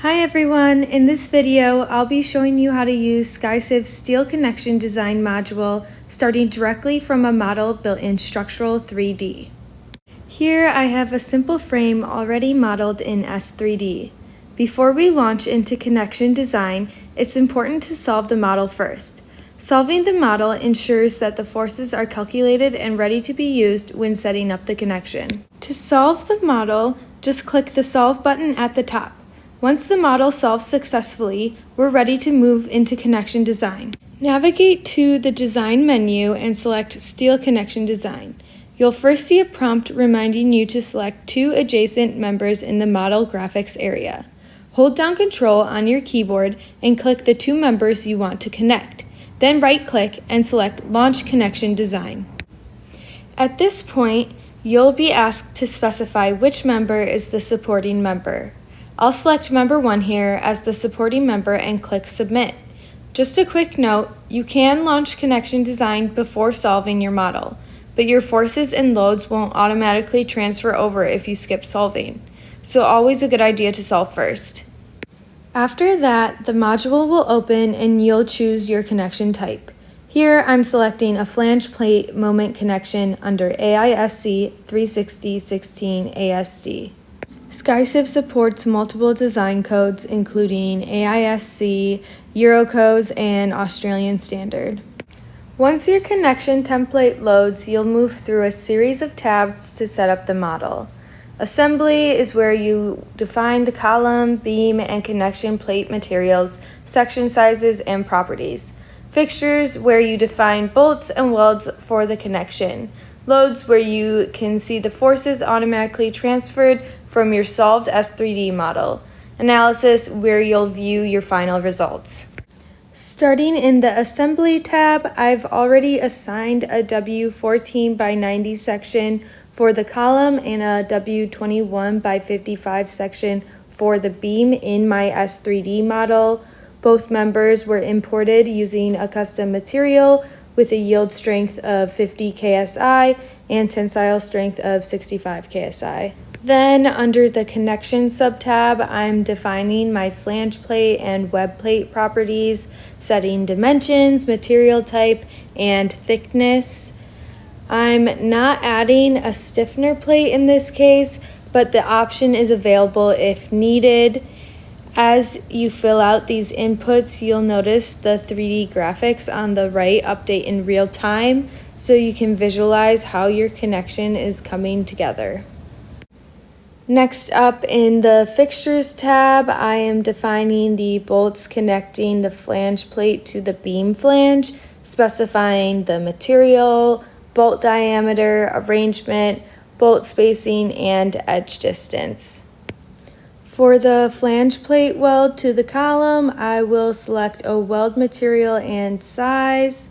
Hi everyone, in this video I'll be showing you how to use SkyCiv's steel connection design module starting directly from a model built in Structural 3D. Here I have a simple frame already modeled in S3D. Before we launch into connection design, it's important to solve the model first. Solving the model ensures that the forces are calculated and ready to be used when setting up the connection. To solve the model, just click the Solve button at the top. Once the model solves successfully, we're ready to move into connection design. Navigate to the Design menu and select Steel Connection Design. You'll first see a prompt reminding you to select two adjacent members in the model graphics area. Hold down Control on your keyboard and click the two members you want to connect. Then right-click and select Launch Connection Design. At this point, you'll be asked to specify which member is the supporting member. I'll select member 1 here as the supporting member and click Submit. Just a quick note, you can launch connection design before solving your model, but your forces and loads won't automatically transfer over if you skip solving, so always a good idea to solve first. After that, the module will open and you'll choose your connection type. Here I'm selecting a flange plate moment connection under AISC 36016 ASD. SkyCiv supports multiple design codes including AISC, Eurocodes, and Australian Standard. Once your connection template loads, you'll move through a series of tabs to set up the model. Assembly is where you define the column, beam, and connection plate materials, section sizes, and properties. Fixtures, where you define bolts and welds for the connection. Loads, where you can see the forces automatically transferred from your solved S3D model. Analysis, where you'll view your final results. Starting in the Assembly tab, I've already assigned a W14 by 90 section for the column and a W21 by 55 section for the beam in my S3D model. Both members were imported using a custom material with a yield strength of 50 KSI and tensile strength of 65 KSI. Then under the Connection sub-tab, I'm defining my flange plate and web plate properties, setting dimensions, material type, and thickness. I'm not adding a stiffener plate in this case, but the option is available if needed. As you fill out these inputs, you'll notice the 3D graphics on the right update in real time, so you can visualize how your connection is coming together. Next up in the Fixtures tab, I am defining the bolts connecting the flange plate to the beam flange, specifying the material, bolt diameter, arrangement, bolt spacing, and edge distance. For the flange plate weld to the column, I will select a weld material and size.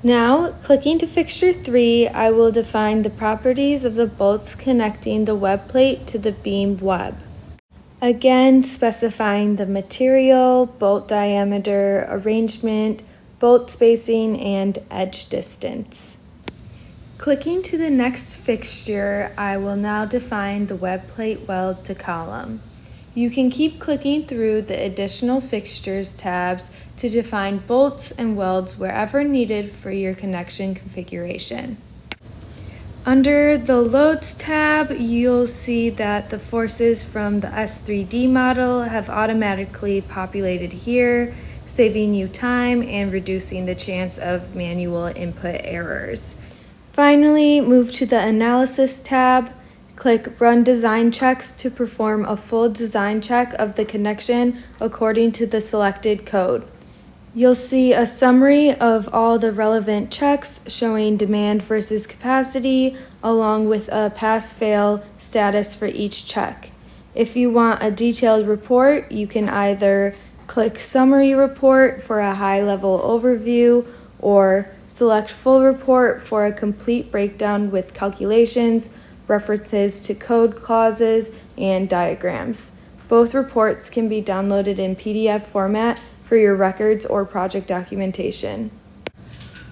Now, clicking to Fixture 3, I will define the properties of the bolts connecting the web plate to the beam web. Again, specifying the material, bolt diameter, arrangement, bolt spacing, and edge distance. Clicking to the next fixture, I will now define the web plate weld to column. You can keep clicking through the additional fixtures tabs to define bolts and welds wherever needed for your connection configuration. Under the Loads tab, you'll see that the forces from the S3D model have automatically populated here, saving you time and reducing the chance of manual input errors. Finally, move to the Analysis tab. Click Run Design Checks to perform a full design check of the connection according to the selected code. You'll see a summary of all the relevant checks showing demand versus capacity, along with a pass-fail status for each check. If you want a detailed report, you can either click Summary Report for a high-level overview or select Full Report for a complete breakdown with calculations, references to code clauses, and diagrams. Both reports can be downloaded in PDF format for your records or project documentation.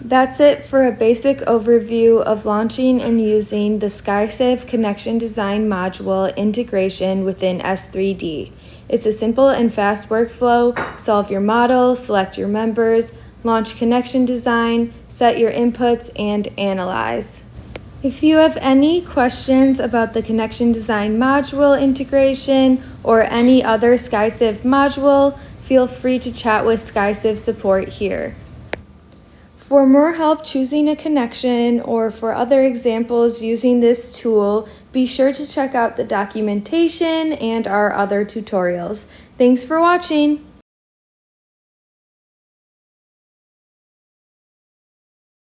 That's it for a basic overview of launching and using the SkyCiv Connection Design module integration within S3D. It's a simple and fast workflow. Solve your model, select your members, launch connection design, set your inputs, and analyze. If you have any questions about the connection design module integration or any other SkyCiv module, feel free to chat with SkyCiv support here. For more help choosing a connection or for other examples using this tool, be sure to check out the documentation and our other tutorials. Thanks for watching!